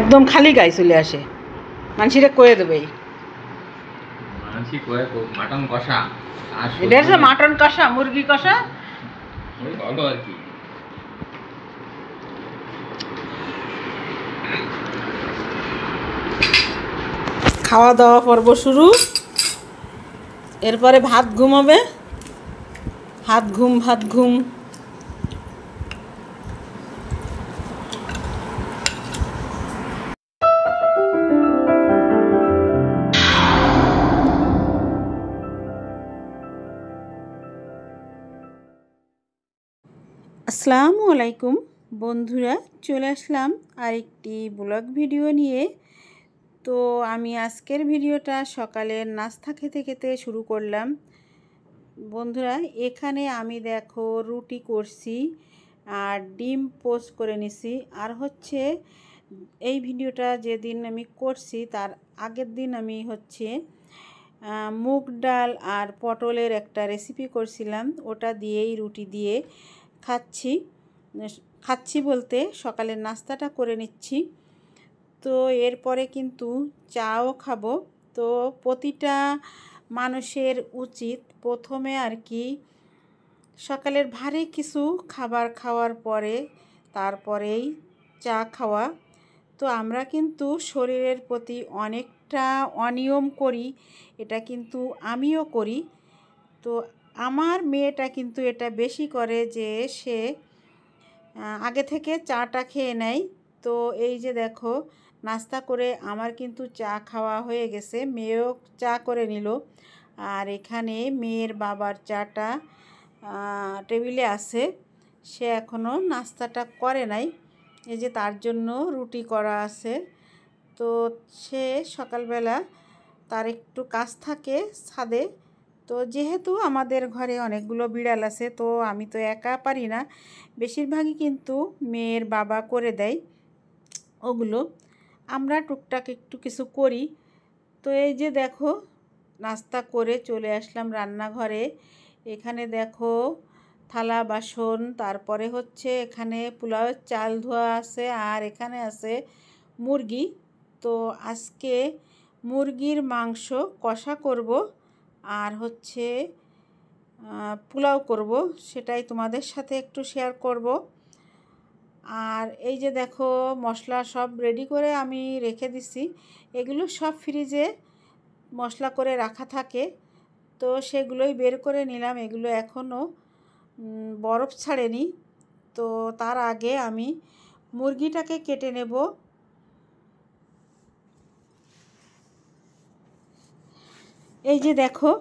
একদম খালি গায়ে চলে আসে, মানুষেরা কয়ে দেবে মাটন কষা, এটা হচ্ছে মাটন কষা, মুরগি কষা ভালো আর কি। খাওয়া দাওয়া পর্ব শুরু, এরপরে ভাত ঘুম হবে, ভাত ঘুম। আসসালামু আলাইকুম বন্ধুরা, চলে আসলাম আরেকটি ব্লগ ভিডিও নিয়ে। তো আমি আজকের ভিডিওটা সকালের নাস্তা খেতে খেতে শুরু করলাম। বন্ধুরা, এখানে আমি দেখো রুটি করছি আর ডিম পোস্ট করে নিছি। আর হচ্ছে এই ভিডিওটা যেদিন আমি করছি তার আগের দিন আমি হচ্ছে মুগ ডাল আর পটলের একটা রেসিপি করছিলাম, ওটা দিয়েই রুটি দিয়ে খাচ্ছি বলতে সকালের নাস্তাটা করে নিচ্ছি। তো এরপরে কিন্তু চাও খাবো। তো প্রতিটা মানুষের উচিত প্রথমে আর কি সকালের ভারী কিছু খাবার খাওয়ার পরে তারপরেই চা খাওয়া। তো আমরা কিন্তু শরীরের প্রতি অনেকটা অনিয়ম করি, এটা কিন্তু আমিও করি। তো আমার মেয়েটা কিন্তু এটা বেশি করে যে সে আগে থেকে চাটা খেয়ে নেয়। তো এই যে দেখো নাস্তা করে আমার কিন্তু চা খাওয়া হয়ে গেছে, মেয়েও চা করে নিল। আর এখানে মেয়ের বাবার চাটা টেবিলে আছে, সে এখনও নাস্তাটা করে নাই। এই যে তার জন্য রুটি করা আছে। তো সে সকালবেলা তার একটু কাজ থাকে ছাদে। তো যেহেতু আমাদের ঘরে অনেকগুলো বিড়াল আছে, তো আমি তো একা পারি না, বেশিরভাগই কিন্তু মেয়ের বাবা করে দেয় ওগুলো, আমরা টুকটাক একটু কিছু করি। তো এই যে দেখো নাস্তা করে চলে আসলাম রান্নাঘরে। এখানে দেখো থালা বাসন, তারপরে হচ্ছে এখানে পোলাওয়ের চাল ধোয়া আছে, আর এখানে আছে মুরগি। তো আজকে মুরগির মাংস কষা করব আর হচ্ছে পোলাও করব, সেটাই তোমাদের সাথে একটু শেয়ার করব। আর এই যে দেখো মশলা সব রেডি করে আমি রেখে দিছি, এগুলো সব ফ্রিজে মশলা করে রাখা থাকে, তো সেগুলোই বের করে নিলাম। এগুলো এখনও বরফ ছাড়েনি। তো তার আগে আমি মুরগিটাকে কেটে নেব। এই যে দেখো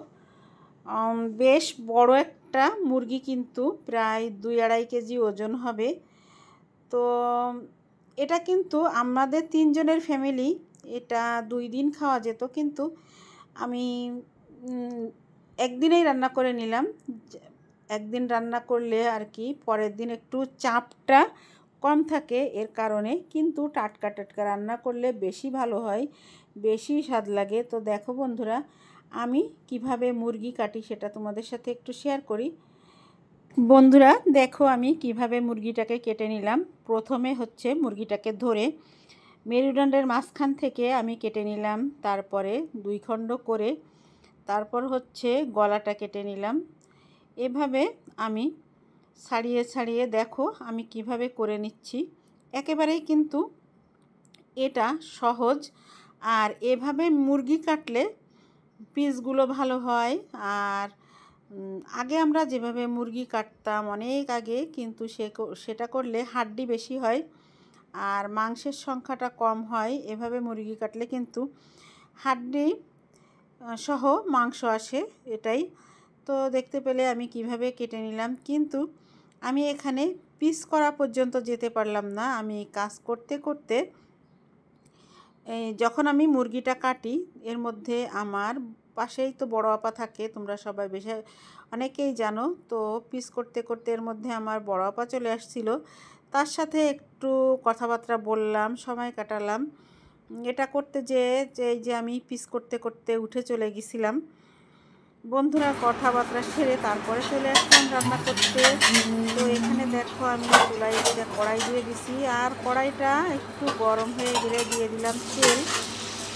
বেশ বড় একটা মুরগি, কিন্তু প্রায় 2-2.5 কেজি ওজন হবে। তো এটা কিন্তু আমাদের 3 জনের ফ্যামিলি, এটা 2 দিন খাওয়া যেত, কিন্তু আমি একদিনেই রান্না করে নিলাম। একদিন রান্না করলে আর কি পরের দিন একটু চাপটা কম থাকে, এর কারণে। কিন্তু টাটকা টাটকা রান্না করলে বেশি ভালো হয়, বেশি স্বাদ লাগে। তো দেখো বন্ধুরা, আমি কিভাবে মুরগি কাটি সেটা তোমাদের সাথে একটু শেয়ার করি। বন্ধুরা দেখো আমি কিভাবে মুরগিটাকে কেটে নিলাম। প্রথমে হচ্ছে মুরগিটাকে ধরে মেরুদণ্ডের মাঝখান থেকে আমি কেটে নিলাম, তারপরে 2 খণ্ড করে, তারপর হচ্ছে গলাটা কেটে নিলাম। এভাবে আমি ছাড়িয়ে ছাড়িয়ে দেখো আমি কিভাবে করে নিচ্ছি। একেবারেই কিন্তু এটা সহজ। আর এভাবে মুরগি কাটলে পিসগুলো ভালো হয়। আর আগে আমরা যেভাবে মুরগি কাটতাম অনেক আগে, কিন্তু সেটা করলে হাড্ডি বেশি হয় আর মাংসের সংখ্যাটা কম হয়। এভাবে মুরগি কাটলে কিন্তু হাড্ডি সহ মাংস আসে, এটাই। তো দেখতে পেলে আমি কিভাবে কেটে নিলাম, কিন্তু আমি এখানে পিস করা পর্যন্ত যেতে পারলাম না। আমি কাজ করতে করতে যখন আমি মুরগিটা কাটি, এর মধ্যে আমার পাশেই তো বড় আপা থাকে, তোমরা সবাই বেশি অনেকেই জানো। তো পিস করতে করতে এর মধ্যে আমার বড় আপা চলে আসছিল, তার সাথে একটু কথাবার্তা বললাম, সময় কাটালাম। এটা করতে যে এই যে আমি পিস করতে করতে উঠে চলে গেছিলাম। বন্ধুরা কথাবার্তা সেরে তারপরে চলে আসলাম রান্না করতে। তো এখানে দেখো আমি চুলায় কড়াই দিয়ে দিছি, আর কড়াইটা একটু গরম হয়ে গেলে দিয়ে দিলাম তেল।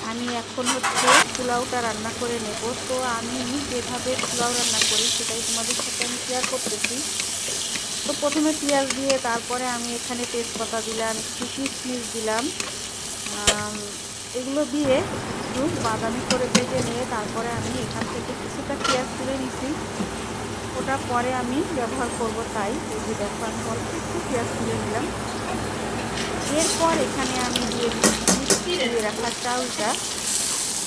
আমি এখন হচ্ছে পোলাওটা রান্না করে নেব। তো আমি যেভাবে পোলাও রান্না করি সেটাই তোমাদের সাথে আমি শেয়ার করতেছি। তো প্রথমে পেঁয়াজ দিয়ে তারপরে আমি এখানে তেজপাতা দিলাম, একটু কিশমিশ দিলাম, এগুলো দিয়ে একটু বাদামি করে ভেজে নিয়ে তারপরে আমি এখান থেকে কিছুটা পেঁয়াজ তুলে নিছি, ওটা পরে আমি ব্যবহার করব। তাই এই যে দেখো আমি অল্প একটু পেঁয়াজ তুলে নিলাম। এরপর এখানে আমি দিয়ে রাখা চাউলটা।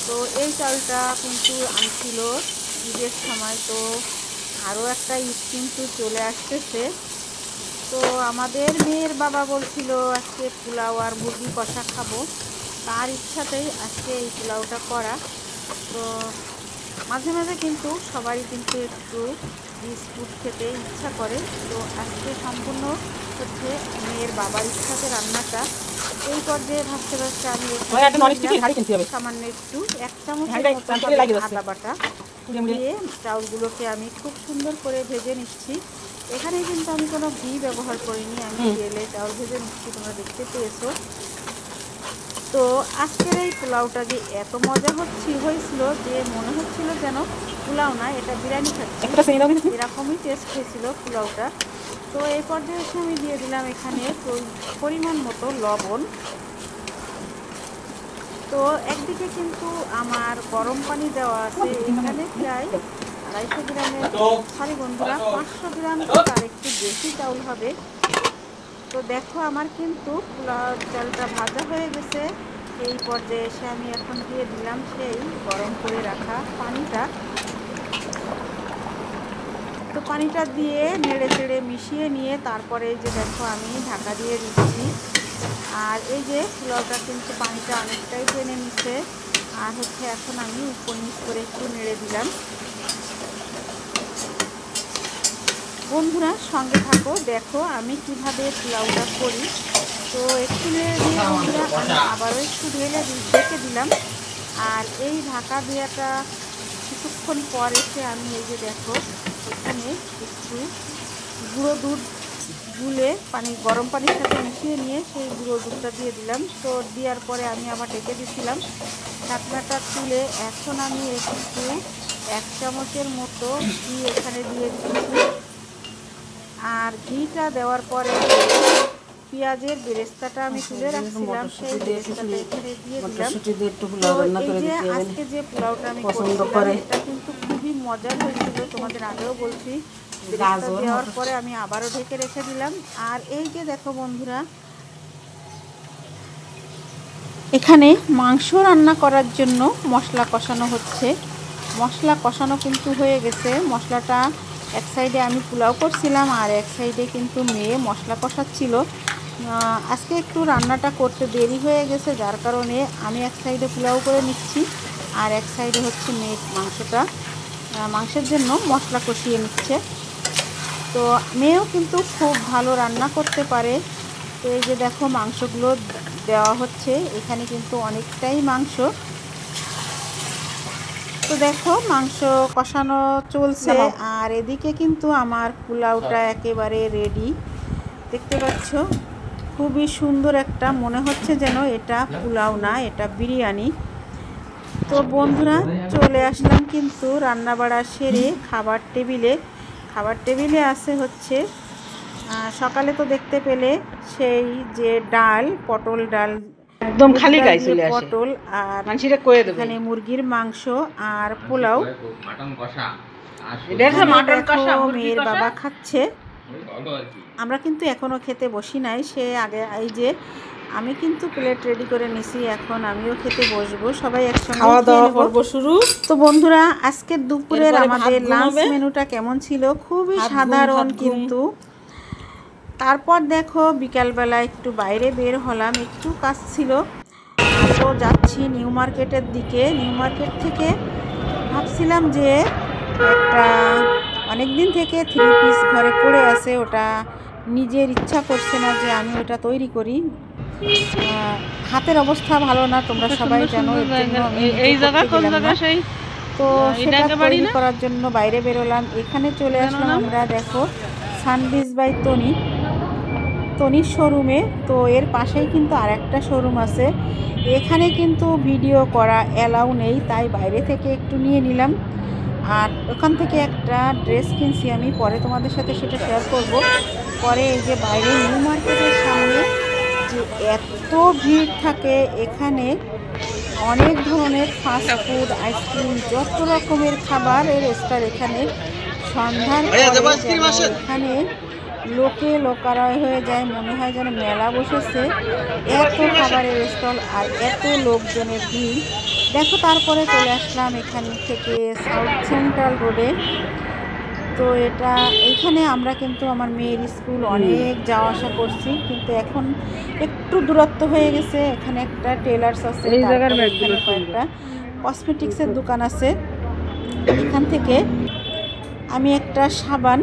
তো এই চাউলটা কিন্তু আনছিল ঈদের সময়, তো আরও একটা ঈদ কিন্তু চলে আসতেছে। তো আমাদের মেয়ের বাবা বলছিল আজকে পোলাও আর মুরগি কষা খাবো, তার ইচ্ছাতেই আজকে এই পোলাওটা করা। তো মাঝে মাঝে কিন্তু সবারই কিন্তু একটু বিস্কুট খেতে ইচ্ছা করে। তো আজকে সম্পূর্ণ হচ্ছে মেয়ের বাবার ইচ্ছাতে রান্নাটা। এই পর্যায়ে ভাবতে ভাবতে আমি সামান্য একটু 1 চামচ আদা বাটা দিয়ে চাউলগুলোকে আমি খুব সুন্দর করে ভেজে নিচ্ছি। এখানে কিন্তু আমি কোনো ঘি ব্যবহার করিনি, আমি তেলে চাউল ভেজে নিচ্ছি, তোমরা দেখতে পেয়েছো। তো আজকের এই পোলাওটা যে এত মজা হয়েছিল যে মনে হচ্ছিল যেন পোলাও না, এটা বিরিয়ানি খাচ্ছি, এরকমই টেস্ট হয়েছিল পোলাওটা। তো এই পর্যায়ে এসে আমি দিয়ে দিলাম এখানে পরিমাণ মতো লবণ। তো একদিকে কিন্তু আমার গরম পানি দেওয়া আছে, এখানে প্রায় 250 গ্রামের, সরি বন্ধুরা 500 গ্রাম তার একটু বেশি চাউল হবে। তো দেখো আমার কিন্তু পোলাও চালটা ভাজা হয়ে গেছে। এই পর্যায়ে এসে আমি এখন দিয়ে দিলাম সেই গরম করে রাখা পানিটা। তো পানিটা দিয়ে নেড়ে চেড়ে মিশিয়ে নিয়ে তারপরে এই যে দেখো আমি ঢাকা দিয়ে দিচ্ছি। আর এই যে পোলাওটা কিন্তু পানিটা অনেকটাই টেনে নিচ্ছে, আর হচ্ছে এখন আমি উপর নিচ করে একটু নেড়ে দিলাম। বন্ধুরা সঙ্গে থাকো, দেখো আমি কিভাবে পোলাওটা করি। তো একটু নেড়ে দিয়ে বন্ধুরা আমি আবারও একটু ঢেকে দিলাম। আর এই ঢাকা দেওয়াটা কিছুক্ষণ পর এসে আমি এই যে দেখো এখানে একটু গুঁড়ো দুধ গুলে গরম পানির সাথে মিশিয়ে নিয়ে সেই গুঁড়ো দুধটা দিয়ে দিলাম। তো দেওয়ার পরে আমি আবার ঢেকে দিয়েছিলাম। ঢাকনাটা তুলে এখন আমি একটু 1 চামচের মতো ঘি এখানে দিয়ে দিচ্ছি। আর ঘিটা দেওয়ার পরে পেঁয়াজের বেরেস্তাটা আমি তুলে রাখছিলাম, সেই বেরেস্তাটা এখানে দিয়ে দিলাম। তো এই যে আজকে যে পোলাওটা আমি করছিলাম এটা কিন্তু খুবই মজার হয়েছিল, তোমাদের আগেও বলছি। বেরেস্তা দেওয়ার পরে আমি আবারও ঢেকে রেখে দিলাম। আর এই যে দেখো বন্ধুরা এখানে মাংস রান্না করার জন্য মশলা কষানো হচ্ছে। মশলা কষানো কিন্তু হয়ে গেছে। মশলাটা এক সাইডে আমি পোলাও করছিলাম আর এক সাইডে কিন্তু মেয়ে মশলা কষাচ্ছিল। আজকে একটু রান্নাটা করতে দেরি হয়ে গেছে, যার কারণে আমি এক সাইডে পোলাও করে নিচ্ছি আর এক সাইডে হচ্ছে মেয়ে মাংসের জন্য মশলা কষিয়ে নিচ্ছে। তো মেয়েও কিন্তু খুব ভালো রান্না করতে পারে। তো এই যে দেখো মাংসগুলো দেওয়া হচ্ছে, এখানে কিন্তু অনেকটাই মাংস। তো দেখো মাংস কষানো চলছে আর এদিকে কিন্তু আমার পোলাওটা একেবারে রেডি। দেখতে পাচ্ছ খুবই সুন্দর একটা, মনে হচ্ছে যেন এটা পোলাও না, এটা বিরিয়ানি। তো বন্ধুরা চলে আসলাম কিন্তু রান্নাবাড়া সেরে খাবার টেবিলে আছে হচ্ছে সকালে তো দেখতে পেলে সেই যে ডাল, পটল ডাল, একদম খালি গায়ে চলে আসে পটল, আর মানসিরে কয়ে দেব এখানে মুরগির মাংস আর পোলাও। মাটন কষা মাটন কষা মেয়ের বাবা খাচ্ছে, আমরা কিন্তু এখনো খেতে বসি নাই। সে আগে এই যে আমি কিন্তু প্লেট রেডি করে নিছি, এখন আমিও খেতে বসবো, সবাই একসঙ্গে খাওয়া দাওয়া করব শুরু। তো বন্ধুরা আজকের দুপুরের আমাদের লাঞ্চ মেনুটা কেমন ছিল? খুবই সাধারণ কিন্তু। তারপর দেখো বিকালবেলা একটু বাইরে বের হলাম, একটু কাজ ছিল। তো যাচ্ছি নিউ মার্কেটের দিকে। নিউ মার্কেট থেকে ভাবছিলাম যে একটা অনেক দিন থেকে 3 পিস ঘরে পড়ে আছে, ওটা নিজের ইচ্ছা করছে না যে আমি ওটা তৈরি করি। হাতের অবস্থা ভালো না, তোমরা সবাই জানো। এই জায়গা কোন জায়গা সেই তো সেটা তৈরি করার জন্য বাইরে বেরোলাম। এখানে চলে আসলাম আমরা, দেখো সানবিজ বাই তনির শোরুমে। তো এর পাশেই কিন্তু আরেকটা শোরুম আছে। এখানে কিন্তু ভিডিও করা অ্যালাউ নেই, তাই বাইরে থেকে একটু নিয়ে নিলাম। আর ওখান থেকে একটা ড্রেস কিনছি আমি, পরে তোমাদের সাথে সেটা শেয়ার করব। পরে এই যে বাইরে নিউ মার্কেটের সামনে যে এত ভিড় থাকে, এখানে অনেক ধরনের ফাস্ট ফুড, আইসক্রিম, যত রকমের খাবারের স্টল। এখানে সন্ধ্যার পরে এখানে লোকে লোকারয় হয়ে যায়, মনে হয় যেন মেলা বসেছে, এত খাবারের স্টল আর এত লোকজনের ভিড়। দেখো তারপরে চলে আসলাম এখান থেকে সাউথ সেন্ট্রাল রোডে। তো এইখানে আমরা কিন্তু আমার মেয়ের স্কুল অনেক যাওয়া আসা করছি, কিন্তু এখন একটু দূরত্ব হয়ে গেছে। এখানে একটা টেলার্স আছে, এখানে কয়েকটা কসমেটিক্সের দোকান আছে। এখান থেকে আমি একটা সাবান,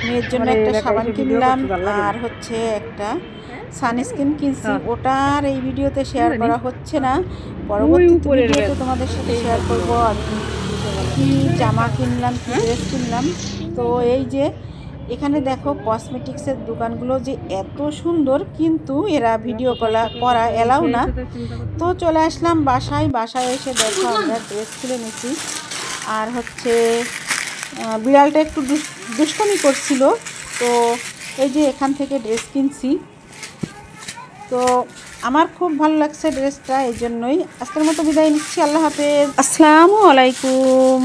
মেয়ের জন্য একটা সাবান কিনলাম, আর হচ্ছে একটা সানস্ক্রিন কিনছি। ওটার এই ভিডিওতে শেয়ার করা হচ্ছে না, পরবর্তী ভিডিওতে তোমাদের সাথে শেয়ার করবো আর কি জামা কিনলাম, কি ড্রেস কিনলাম। তো এই যে এখানে দেখো কসমেটিক্সের দোকানগুলো যে এত সুন্দর, কিন্তু এরা ভিডিও করা এলাও না। তো চলে আসলাম বাসায় এসে দেখো আমরা ড্রেস কিনে নিয়েছি। আর হচ্ছে বিড়ালটা একটু দুষ্টুমি করছিল, তো এই যে এখান থেকে ড্রেস কিনছি। তো আমার খুব ভালো লাগছে ড্রেসটা, এই জন্যই আজকের মতো বিদায় নিচ্ছি। আল্লাহ হাফেজ, আসসালামু আলাইকুম।